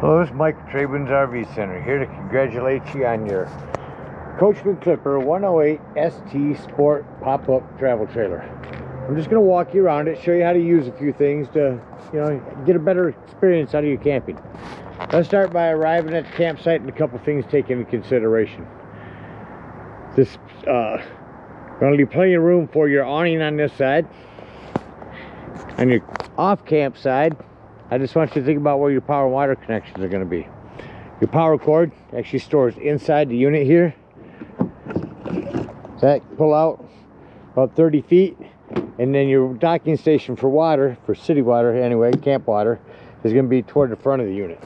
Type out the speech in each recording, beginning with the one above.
Hello, it's Mike at TradeWinds RV Center, here to congratulate you on your Coachman Clipper 108 ST Sport pop-up travel trailer. I'm just going to walk you around it, show you how to use a few things to, get a better experience out of your camping. Let's start by arriving at the campsite and a couple things taken into consideration. This going to be plenty of room for your awning on this side. On your off-camp side, I just want you to think about where your power and water connections are going to be. Your power cord actually stores inside the unit here. That pull out about 30 feet, and then your docking station for water, for city water anyway, camp water, is going to be toward the front of the unit.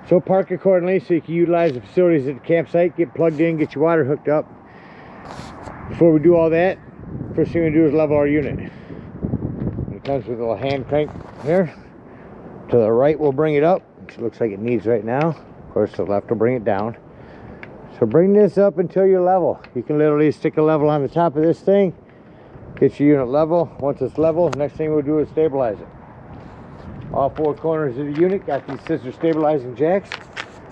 So park accordingly so you can utilize the facilities at the campsite, get plugged in, get your water hooked up. Before we do all that, first thing we do is level our unit. It comes with a little hand crank here. To the right will bring it up, which looks like it needs right now. Of course, the left will bring it down. So bring this up until you're level. You can literally stick a level on the top of this thing, get your unit level. Once it's level, next thing we'll do is stabilize it. All four corners of the unit got these scissor stabilizing jacks,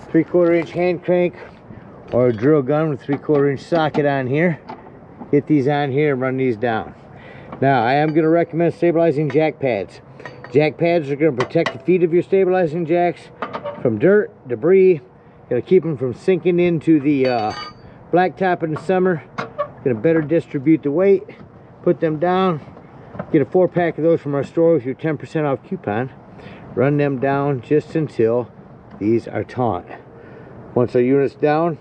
3/4 inch hand crank or a drill gun with 3/4 inch socket on here. Get these on here and run these down. Now, I am going to recommend stabilizing jack pads. Jack pads are going to protect the feet of your stabilizing jacks from dirt, debris. Going to keep them from sinking into the blacktop in the summer. Going to better distribute the weight. Put them down. Get a 4-pack of those from our store with your 10% off coupon. Run them down just until these are taut. Once our unit's down,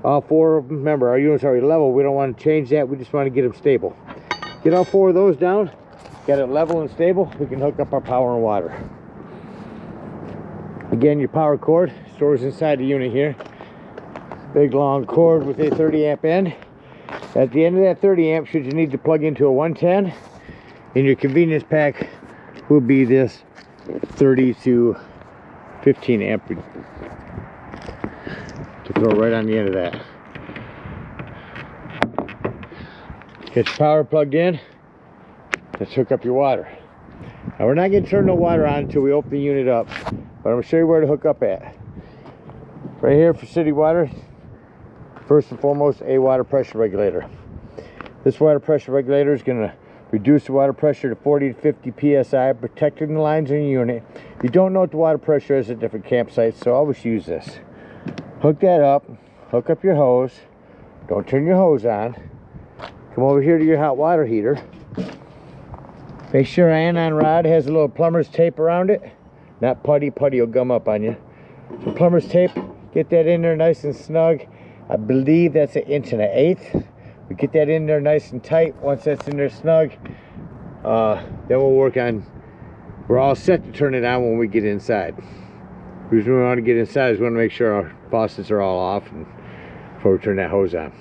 all four of them, remember our unit's already level. We don't want to change that. We just want to get them stable. Get all four of those down. Got it level and stable, we can hook up our power and water. Again, your power cord stores inside the unit here. Big long cord with a 30 amp end. At the end of that 30 amp, should you need to plug into a 110, in your convenience pack will be this 30 to 15 amp to throw right on the end of that. Get your power plugged in. Let's hook up your water. Now we're not going to turn no water on until we open the unit up, but I'm going to show you where to hook up at. Right here for city water, first and foremost, a water pressure regulator. This water pressure regulator is going to reduce the water pressure to 40 to 50 psi, protecting the lines in your unit. If you don't know what the water pressure is at different campsites, so always use this. Hook that up, hook up your hose, don't turn your hose on. Come over here to your hot water heater. Make sure our anon rod has a little plumber's tape around it. Not putty, putty will gum up on you. So plumber's tape, get that in there nice and snug. I believe that's 1 1/8 inch. We get that in there nice and tight. Once that's in there snug, then we'll work on, we're all set to turn it on when we get inside. The reason we want to get inside is we want to make sure our faucets are all off before we turn that hose on.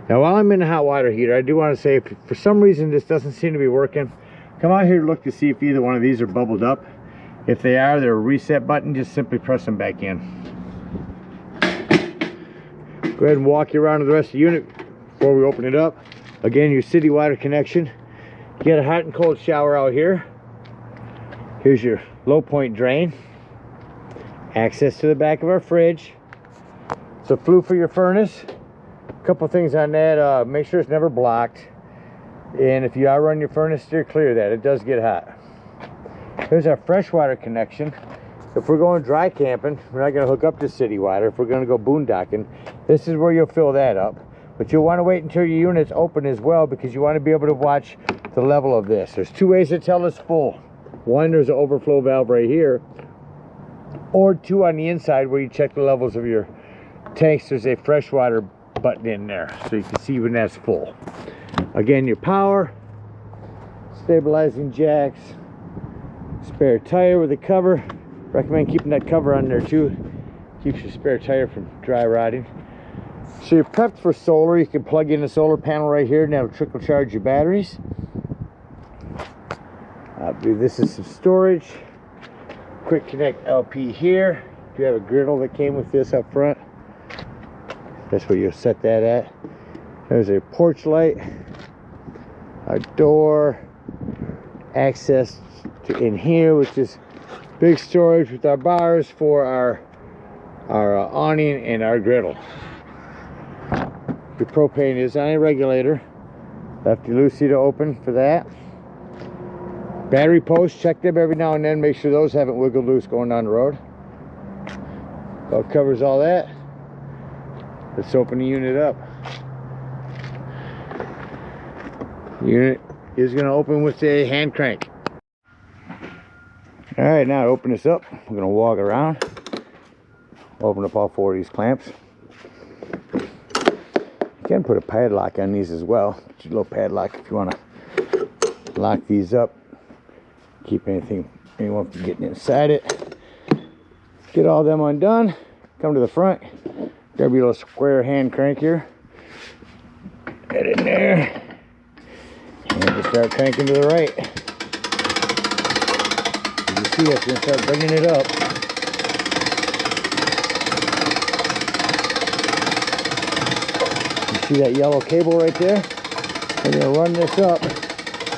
Now while I'm in the hot water heater, I do want to say, if for some reason this doesn't seem to be working, come out here and look to see if either one of these are bubbled up. If they are, they're a reset button. Just simply press them back in. Go ahead and walk you around to the rest of the unit before we open it up. Again, your city water connection. Get a hot and cold shower out here. Here's your low point drain. Access to the back of our fridge. It's a flue for your furnace. A couple things on that. Make sure it's never blocked. And if you are running your furnace, steer clear of that. It does get hot. Here's our freshwater connection. If we're going dry camping, we're not going to hook up to city water. If we're going to go boondocking, this is where you'll fill that up. But you'll want to wait until your unit's open as well, because you want to be able to watch the level of this. There's two ways to tell it's full. One, there's an overflow valve right here. Or two, on the inside where you check the levels of your tanks, there's a freshwater button in there, so you can see when that's full. Again, your power, stabilizing jacks, spare tire with a cover. Recommend keeping that cover on there too. Keeps your spare tire from dry rotting. So you're prepped for solar. You can plug in the solar panel right here and that'll trickle charge your batteries. This is some storage. Quick connect LP here. You have a griddle that came with this up front. That's where you'll set that at. There's a porch light, a door, access to in here, which is big storage with our bars for our our awning and our griddle. The propane is on a regulator. Lefty loosey to open for that. Battery posts, check them every now and then. Make sure those haven't wiggled loose going down the road. Well, covers all that. Let's open the unit up. The unit is going to open with a hand crank. Alright, now to open this up, we're going to walk around. Open up all 4 of these clamps. You can put a padlock on these as well. Just a little padlock if you want to lock these up. Keep anyone from getting inside it. Get all them undone. Come to the front. Grab your little square hand crank here. Get in there. And just start cranking to the right. As you see, it's going to start bringing it up. You see that yellow cable right there? We're going to run this up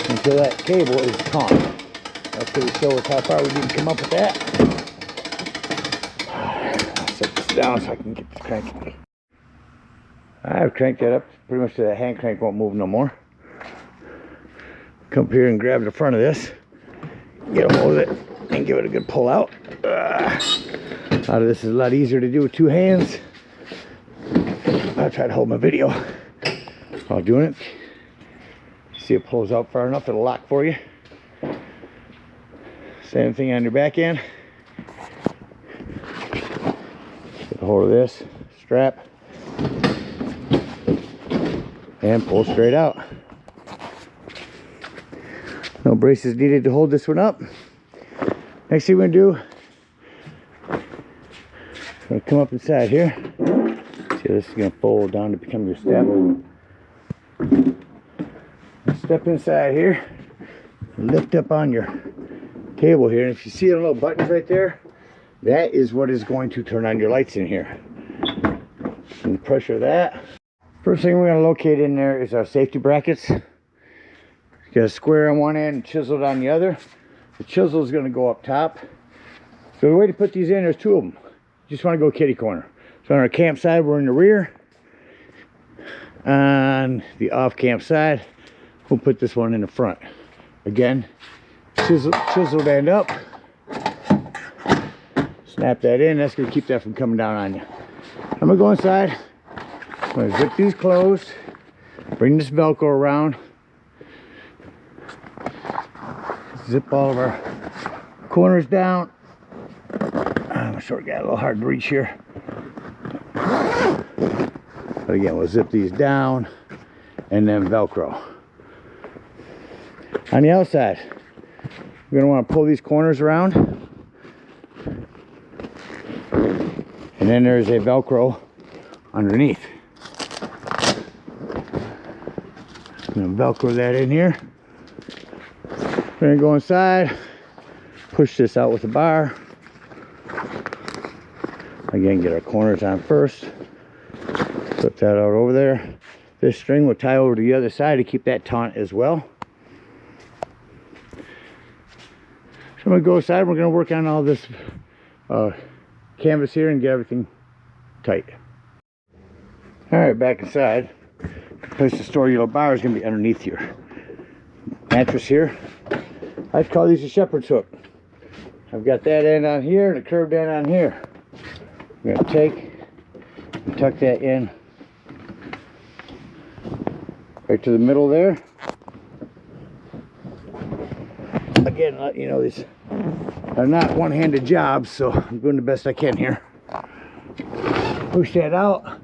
until that cable is taut. That's going to show us how far we need to come up with that. I'll set this down so I can get this cranking. I've cranked that up pretty much so that hand crank won't move no more. Come up here and grab the front of this, get a hold of it, and give it a good pull out. Out of this is a lot easier to do with 2 hands. I'll try to hold my video while doing it. See, it pulls out far enough, it'll lock for you. Same thing on your back end. Get a hold of this strap and pull straight out. No braces needed to hold this one up. Next thing we're going to do, I'm going to come up inside here. See, this is going to fold down to become your step. Step inside here, lift up on your cable here, and if you see the little buttons right there, that is what is going to turn on your lights in here. And the pressure of that. First thing we're going to locate in there is our safety brackets. Got a square on one end and chiseled on the other. The chisel is going to go up top. So the way to put these in, there's 2 of them. You just want to go kitty corner. So on our campsite, we're in the rear. On the off camp side, we'll put this one in the front. Again, chiseled end up. Snap that in. That's going to keep that from coming down on you. I'm going to go inside. I'm going to zip these closed. Bring this Velcro around. Zip all of our corners down. I'm sure it got a little hard to reach here. But again, we'll zip these down and then Velcro. On the outside, we're going to want to pull these corners around. And then there's a Velcro underneath. I'm going to Velcro that in here. We're going to go inside, push this out with a bar. Again, get our corners on first. Put that out over there. This string will tie over to the other side to keep that taut as well. So I'm going to go inside. We're going to work on all this canvas here and get everything tight. Alright, back inside. The place to store your little bar is going to be underneath your mattress here. I'd call these a shepherd's hook. I've got that end on here and a curved end on here. I'm going to take and tuck that in right to the middle there. Again, you know, these are not one-handed jobs, so I'm doing the best I can here. Push that out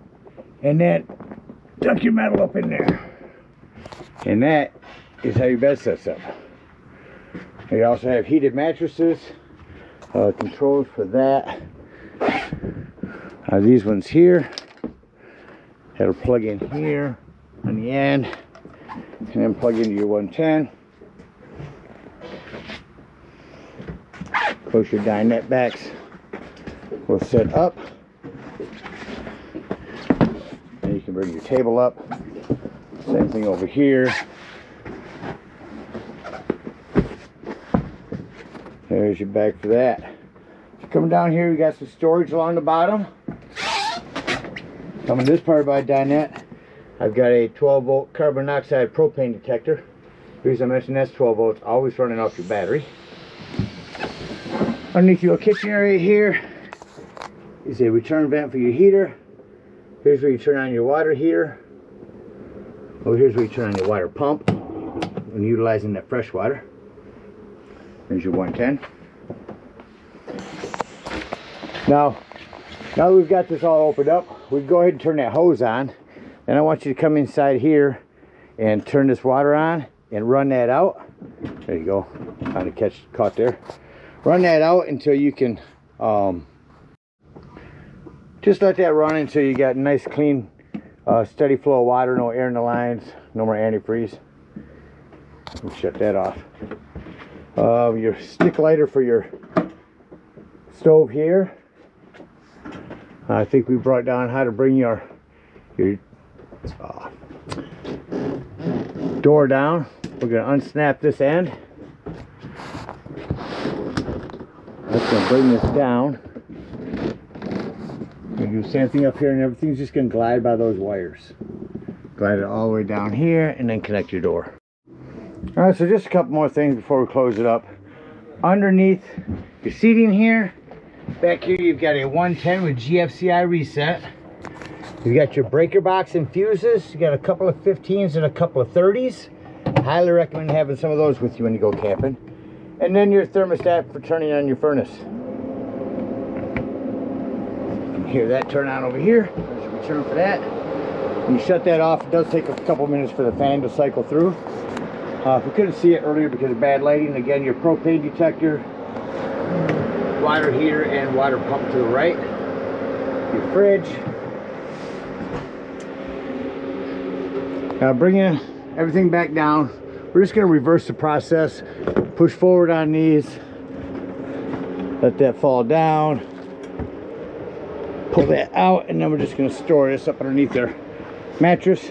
and then tuck your metal up in there. And that is how your bed sets up. You also have heated mattresses, controls for that. These ones here, that'll plug in here on the end, and then plug into your 110. Close your dinette backs. We'll set up. And you can bring your table up. Same thing over here. There's your bag for that. Coming down here, we got some storage along the bottom. Coming this part by dinette, I've got a 12-volt carbon monoxide propane detector. The reason I mentioned that's 12 volts, always running off your battery. Underneath your kitchen area here is a return vent for your heater. Here's where you turn on your water heater. Over here's where you turn on your water pump when utilizing that fresh water. There's your 110. Now that we've got this all opened up, we go ahead and turn that hose on. Then I want you to come inside here and turn this water on and run that out. There you go. Kind of caught there. Run that out until you can just let that run until you got nice clean steady flow of water, no air in the lines, no more antifreeze. Let me shut that off. Your stick lighter for your stove here. I think we brought down how to bring your door down. We're going to unsnap this end. That's going to bring this down. We're going to do the same thing up here, and everything's just going to glide by those wires. Glide it all the way down here and then connect your door. Alright, so just a couple more things before we close it up. Underneath your seating here, back here you've got a 110 with GFCI reset. You've got your breaker box and fuses. You got a couple of 15s and a couple of 30s. Highly recommend having some of those with you when you go camping. And then your thermostat for turning on your furnace. You can hear that turn on over here. There's your return for that. When you shut that off, it does take a couple minutes for the fan to cycle through. If we couldn't see it earlier because of bad lighting, again, your propane detector, water heater, and water pump to the right. Your fridge. Now bringing everything back down, we're just going to reverse the process. Push forward on these. Let that fall down. Pull that out, and then we're just going to store this up underneath their mattress.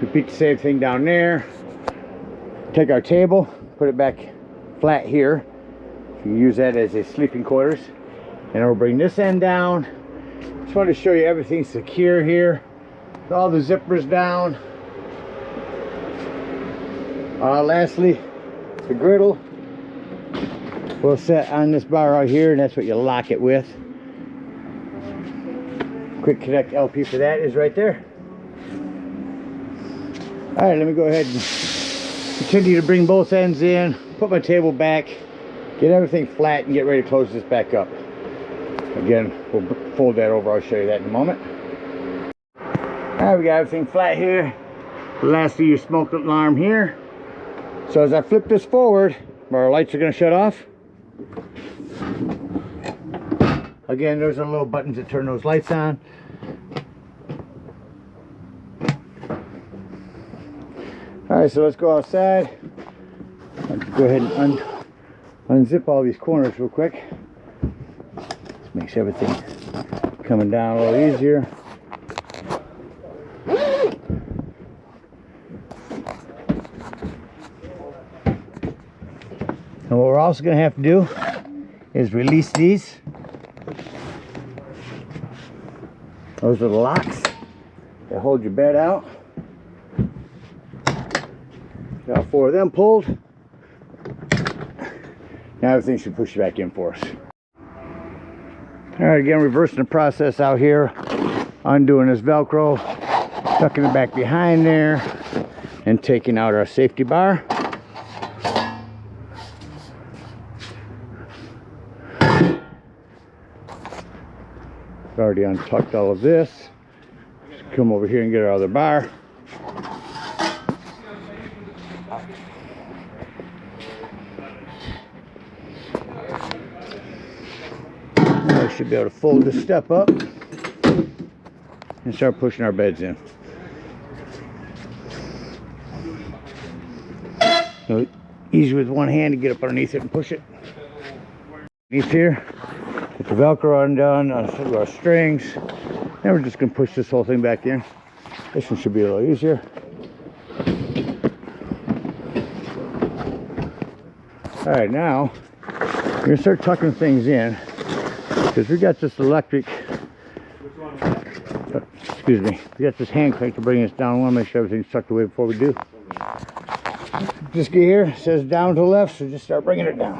Repeat the same thing down there. Take our table, put it back flat here. You can use that as a sleeping quarters. And we'll bring this end down. Just wanted to show you everything's secure here. All the zippers down. Lastly, the griddle will set on this bar right here, and that's what you lock it with. Quick connect LP for that is right there. All right, let me go ahead and continue to bring both ends in, put my table back, get everything flat, and get ready to close this back up. Again, we'll fold that over. I'll show you that in a moment. All right, we got everything flat here. Lastly, your smoke alarm here. So as I flip this forward, our lights are going to shut off. Again, there's a little buttons that turn those lights on. Alright, so let's go outside. Let's go ahead and unzip all these corners real quick. This makes everything coming down a little easier. And what we're also going to have to do is release these. Those are the locks that hold your bed out. Got 4 of them pulled. Now everything should push back in for us. Alright, again, reversing the process out here. Undoing this Velcro. Tucking it back behind there. And taking out our safety bar. Already untucked all of this. Just come over here and get our other bar. Now we should be able to fold this step up and start pushing our beds in. So easy with one hand to get up underneath it and push it. Underneath here. Get the Velcro undone on our strings. Then we're just going to push this whole thing back in. This one should be a little easier. Alright, now we're going to start tucking things in. because we got this electric, excuse me, we got this hand crank to bring us down. I want to make sure everything's tucked away before we do. Just get here, it says down to the left, so just start bringing it down.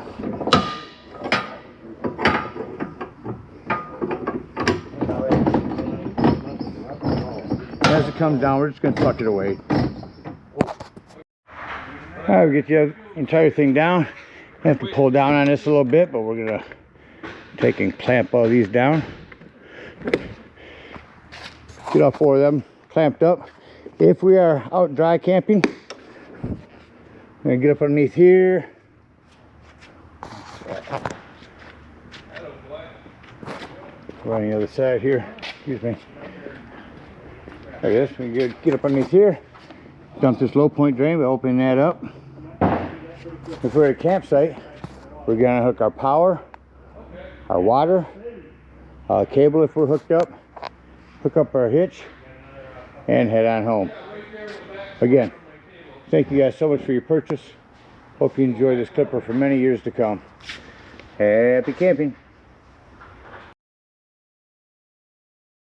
As it comes down, we're just going to tuck it away. Alright, we get the entire thing down. I have to pull down on this a little bit, but we're going to take and clamp all these down. Get all 4 of them clamped up. If we are out dry camping, I'm going to get up underneath here. We're on the other side here. Excuse me. Like this. We get up underneath here. Dump this low point drain by opening that up. If we're at a campsite, we're going to hook our power, our water, cable if we're hooked up, hook up our hitch, and head on home. Again, thank you guys so much for your purchase. Hope you enjoy this clipper for many years to come. Happy camping.